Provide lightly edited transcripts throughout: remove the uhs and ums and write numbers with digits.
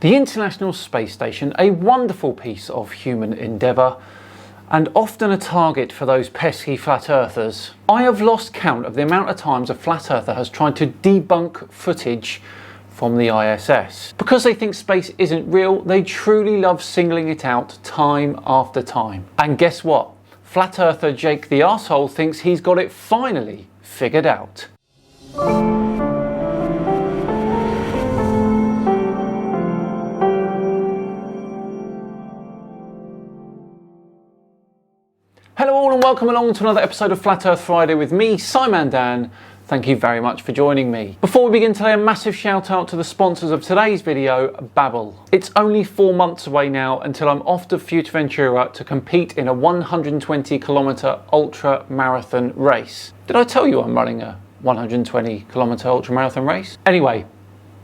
The International Space Station, a wonderful piece of human endeavour, and often a target for those pesky flat earthers. I have lost count of the amount of times a flat earther has tried to debunk footage from the ISS. Because they think space isn't real, they truly love singling it out time after time. And guess what? Flat earther Jake the Arsehole thinks he's got it finally figured out. Hello all and welcome along to another episode of Flat Earth Friday with me, Simon Dan. Thank you very much for joining me. Before we begin today, a massive shout out to the sponsors of today's video, Babbel. It's only 4 months away now until I'm off to Fuerteventura to compete in a 120km ultra marathon race. Did I tell you I'm running a 120km ultra marathon race? Anyway,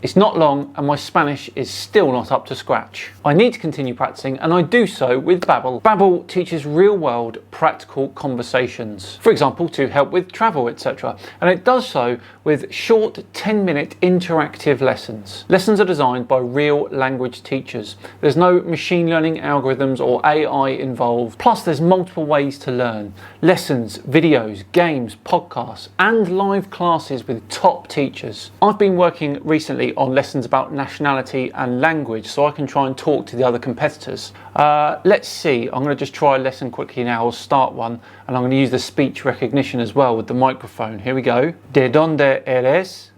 it's not long and my Spanish is still not up to scratch. I need to continue practicing and I do so with Babbel. Babbel teaches real-world practical conversations, for example to help with travel, etc. And it does so with short 10-minute interactive lessons. Lessons are designed by real language teachers. There's no machine learning algorithms or AI involved. Plus there's multiple ways to learn. Lessons, videos, games, podcasts and live classes with top teachers. I've been working recently on lessons about nationality and language so I can try and talk to the other competitors. Let's see, I'm going to just try a lesson quickly now. I'll start one and I'm going to use the speech recognition as well with the microphone. Here we go. ¿De dónde eres?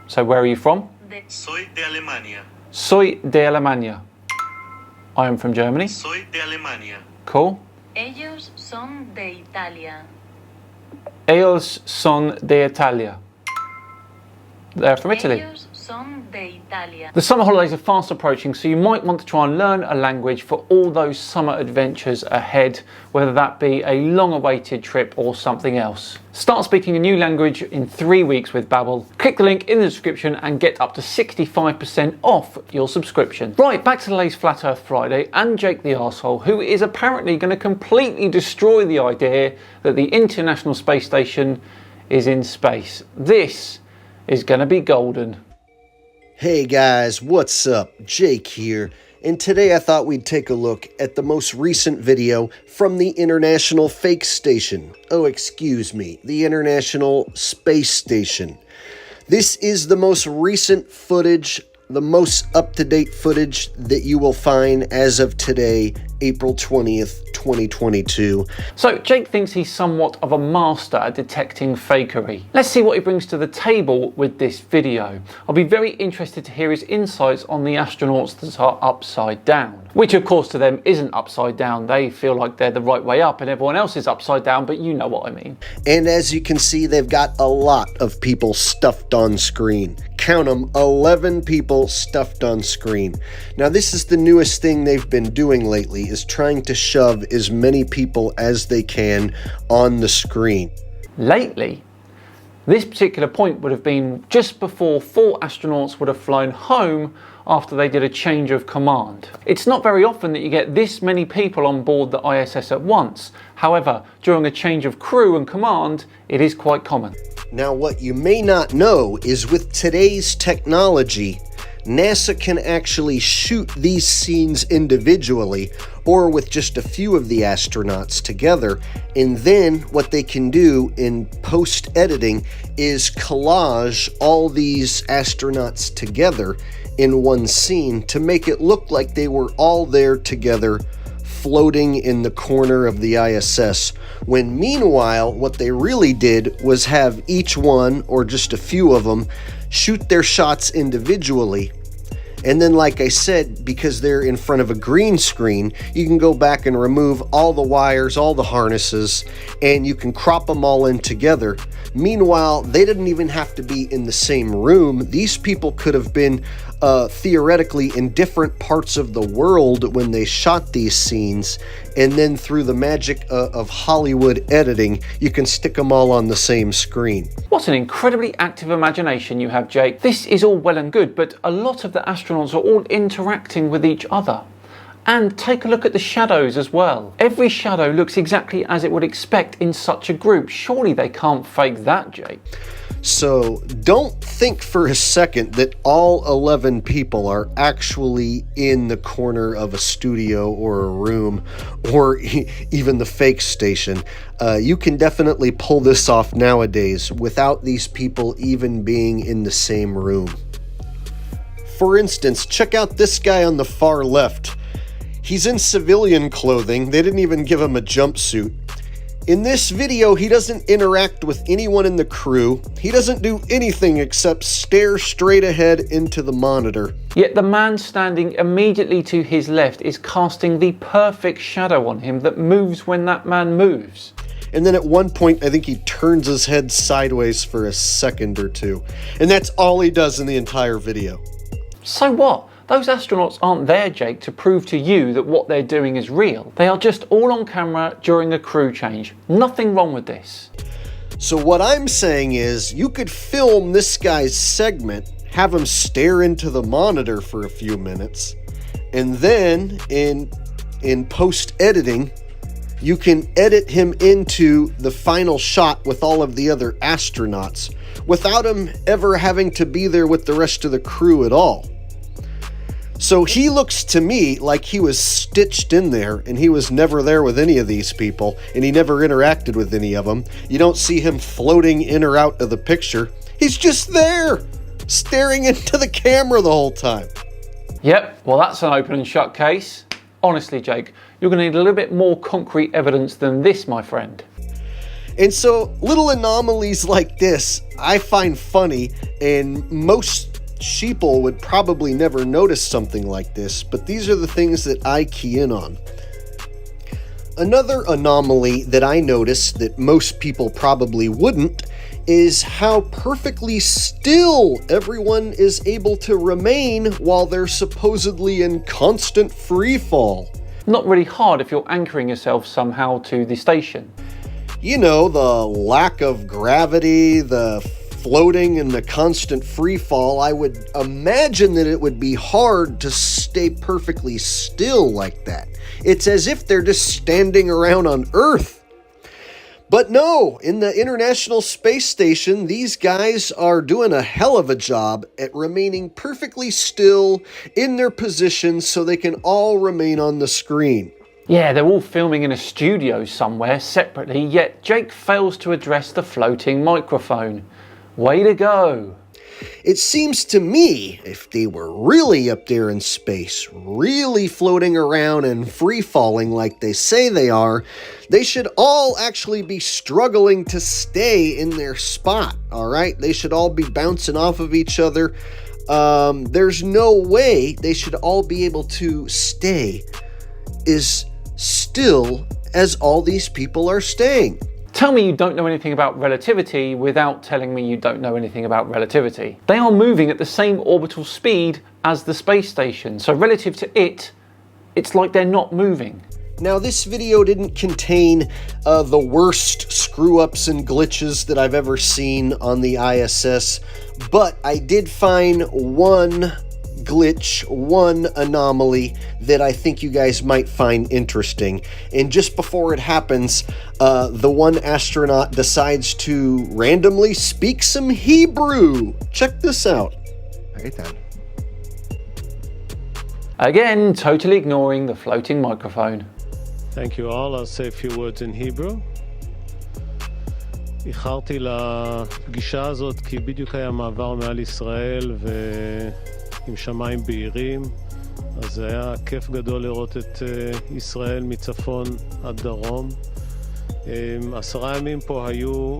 So where are you from? Soy de Alemania. Soy de Alemania. I am from Germany. Soy de Alemania. Cool. Ellos son de Italia. Ellos son de Italia. They're from Italy. Ellos son de Italia. The summer holidays are fast approaching, so you might want to try and learn a language for all those summer adventures ahead, whether that be a long-awaited trip or something else. Start speaking a new language in 3 weeks with Babbel. Click the link in the description and get up to 65% off your subscription. Right, back to today's Flat Earth Friday and Jake the Arsehole, who is apparently going to completely destroy the idea that the International Space Station is in space. This is going to be golden. Hey guys, what's up? Jake here, and today I thought we'd take a look at the most recent video from the International Fake Station. Oh, excuse me, the International Space Station. This is the most recent footage, the most up-to-date footage that you will find as of today, April 20th, 2022. So Jake thinks he's somewhat of a master at detecting fakery. Let's see what he brings to the table with this video. I'll be very interested to hear his insights on the astronauts that are upside down, which of course to them isn't upside down. They feel like they're the right way up and everyone else is upside down, but you know what I mean. And as you can see, they've got a lot of people stuffed on screen. Count them, 11 people stuffed on screen. Now this is the newest thing they've been doing lately, is trying to shove as many people as they can on the screen. Lately? This particular point would have been just before 4 astronauts would have flown home after they did a change of command. It's not very often that you get this many people on board the ISS at once. However, during a change of crew and command, it is quite common. Now what you may not know is with today's technology, NASA can actually shoot these scenes individually or with just a few of the astronauts together, and then what they can do in post-editing is collage all these astronauts together in one scene to make it look like they were all there together floating in the corner of the ISS, when meanwhile what they really did was have each one or just a few of them shoot their shots individually. And then, like I said, because they're in front of a green screen, you can go back and remove all the wires, all the harnesses, and you can crop them all in together. Meanwhile, they didn't even have to be in the same room. These people could have been theoretically in different parts of the world when they shot these scenes, and then through the magic of Hollywood editing, you can stick them all on the same screen. What an incredibly active imagination you have, Jake. This is all well and good, but a lot of the astronauts are all interacting with each other. And take a look at the shadows as well. Every shadow looks exactly as it would expect in such a group. Surely they can't fake that, Jake. So don't think for a second that all 11 people are actually in the corner of a studio or a room or even the fake station. You can definitely pull this off nowadays without these people even being in the same room. For instance, check out this guy on the far left. He's in civilian clothing. They didn't even give him a jumpsuit. In this video, he doesn't interact with anyone in the crew. He doesn't do anything except stare straight ahead into the monitor. Yet the man standing immediately to his left is casting the perfect shadow on him that moves when that man moves. And then at one point, I think he turns his head sideways for a second or two. And that's all he does in the entire video. So what? Those astronauts aren't there, Jake, to prove to you that what they're doing is real. They are just all on camera during a crew change. Nothing wrong with this. So what I'm saying is, you could film this guy's segment, have him stare into the monitor for a few minutes, and then in post-editing, you can edit him into the final shot with all of the other astronauts without him ever having to be there with the rest of the crew at all. So he looks to me like he was stitched in there and he was never there with any of these people and he never interacted with any of them. You don't see him floating in or out of the picture. He's just there, staring into the camera the whole time. Yep, well that's an open and shut case. Honestly, Jake, you're going to need a little bit more concrete evidence than this, my friend. And so little anomalies like this I find funny, and most sheeple would probably never notice something like this, but these are the things that I key in on. Another anomaly that I noticed that most people probably wouldn't is how perfectly still everyone is able to remain while they're supposedly in constant free fall. Not really hard if you're anchoring yourself somehow to the station. You know, the lack of gravity, the floating and the constant free fall, I would imagine that it would be hard to stay perfectly still like that. It's as if they're just standing around on Earth. But no, in the International Space Station, these guys are doing a hell of a job at remaining perfectly still in their positions so they can all remain on the screen. Yeah, they're all filming in a studio somewhere separately, yet Jake fails to address the floating microphone. Way to go. It seems to me, if they were really up there in space, really floating around and free-falling like they say they are, they should all actually be struggling to stay in their spot, all right? They should all be bouncing off of each other. There's no way they should all be able to stay as still as all these people are staying. Tell me you don't know anything about relativity without telling me you don't know anything about relativity. They are moving at the same orbital speed as the space station, so relative to it, it's like they're not moving. Now, this video didn't contain the worst screw-ups and glitches that I've ever seen on the ISS, but I did find one glitch, one anomaly that I think you guys might find interesting. And just before it happens, the one astronaut decides to randomly speak some Hebrew. Check this out. Again, totally ignoring the floating microphone. Thank you all. I'll say a few words in Hebrew. איחרתי לפגישה הזאת כי בדיוק היה מעבר מעל ישראל ועם שמיים בהירים, אז זה היה כיף גדול לראות את ישראל מצפון עד דרום. 10 ימים פה היו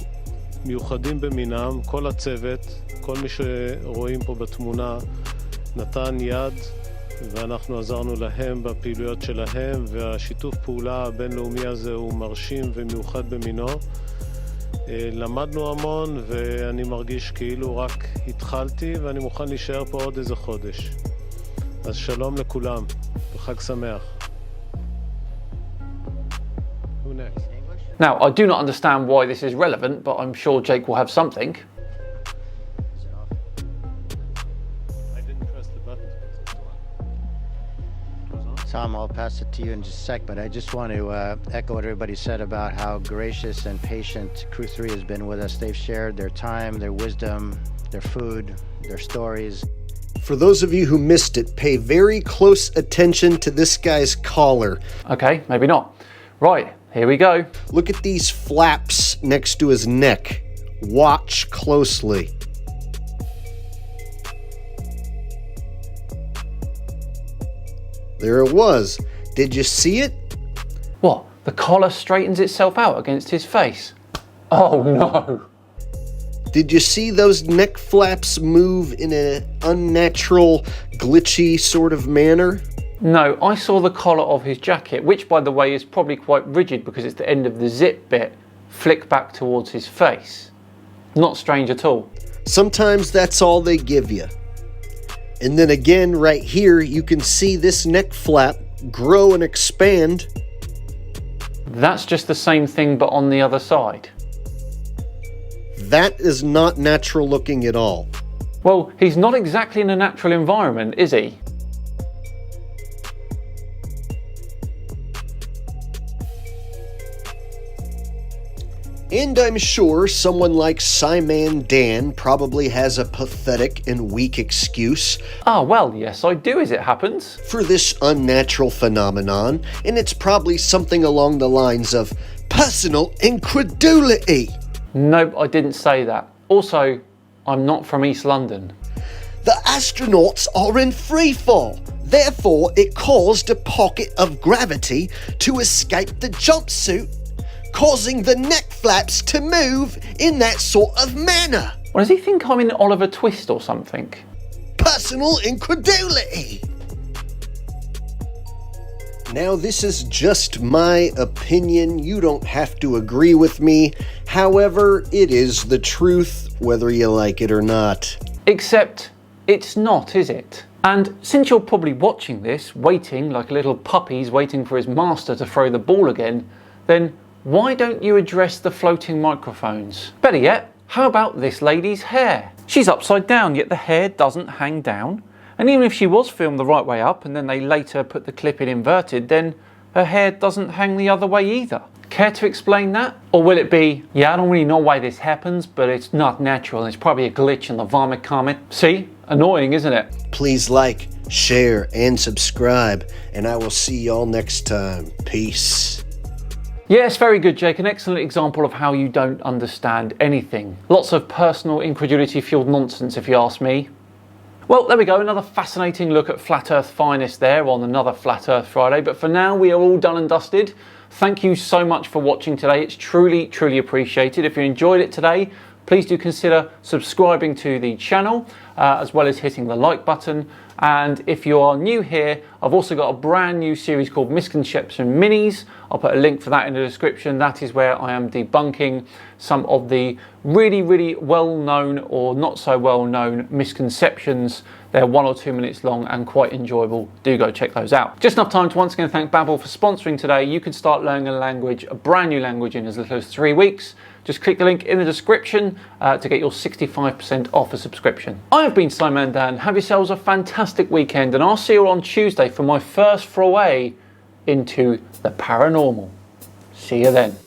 מיוחדים במינם, כל הצוות, כל מי שרואים פה בתמונה נתן יד ואנחנו עזרנו להם בפעילויות שלהם, והשיתוף פעולה הבינלאומי הזה הוא מרשים ומיוחד במינו. למדנו המון ואני מרגיש כאילו רק התחלתי ואני מוכן להישאר פה עוד איזה חודש. אז שלום לכולם וחג שמח. Who next? Now, I do not understand why this is relevant, but I'm sure Jake will have something. I didn't press the button. It was on. Tom, I'll pass it to you in just a sec, but I just want to echo what everybody said about how gracious and patient Crew 3 has been with us. They've shared their time, their wisdom, their food, their stories. For those of you who missed it, pay very close attention to this guy's collar. Okay, maybe not. Right, here we go. Look at these flaps next to his neck. Watch closely. There it was. Did you see it? What? The collar straightens itself out against his face? Oh no. Did you see those neck flaps move in an unnatural, glitchy sort of manner? No, I saw the collar of his jacket, which by the way is probably quite rigid because it's the end of the zip bit, flick back towards his face. Not strange at all. Sometimes that's all they give you. And then again, right here, you can see this neck flap grow and expand. That's just the same thing but on the other side. That is not natural looking at all. Well, he's not exactly in a natural environment, is he? And I'm sure someone like Simon Dan probably has a pathetic and weak excuse Ah, well, yes, I do, as it happens. for this unnatural phenomenon, and it's probably something along the lines of personal incredulity. Nope, I didn't say that. Also, I'm not from East London. The astronauts are in freefall. Therefore, it caused a pocket of gravity to escape the jumpsuit, causing the neck flaps to move in that sort of manner. Well, does he think I'm in Oliver Twist or something? Personal incredulity. Now, this is just my opinion. You don't have to agree with me. However, it is the truth, whether you like it or not. Except, it's not, is it? And since you're probably watching this, waiting like a little puppy's waiting for his master to throw the ball again, then why don't you address the floating microphones? Better yet, how about this lady's hair? She's upside down, yet the hair doesn't hang down. And even if she was filmed the right way up and then they later put the clip in inverted, then her hair doesn't hang the other way either. Care to explain that? Or will it be, yeah, I don't really know why this happens, but it's not natural and it's probably a glitch in the vomit comet. See? Annoying, isn't it? Please like, share, and subscribe, and I will see y'all next time. Peace. Yes, very good, Jake. An excellent example of how you don't understand anything. Lots of personal incredulity-fueled nonsense, if you ask me. Well, there we go, another fascinating look at Flat Earth finest there on another Flat Earth Friday. But for now, we are all done and dusted. Thank you so much for watching today. It's truly, truly appreciated. If you enjoyed it today, please do consider subscribing to the channel, as well as hitting the like button. And if you are new here, I've also got a brand new series called Misconception Minis. I'll put a link for that in the description. That is where I am debunking some of the really, really well-known or not so well-known misconceptions. They're 1 or 2 minutes long and quite enjoyable. Do go check those out. Just enough time to once again thank Babbel for sponsoring today. You can start learning a language, a brand new language, in as little as 3 weeks. Just click the link in the description to get your 65% off a subscription. I have been Simon Dan. Have yourselves a fantastic weekend, and I'll see you on Tuesday for my first foray into the paranormal. See you then.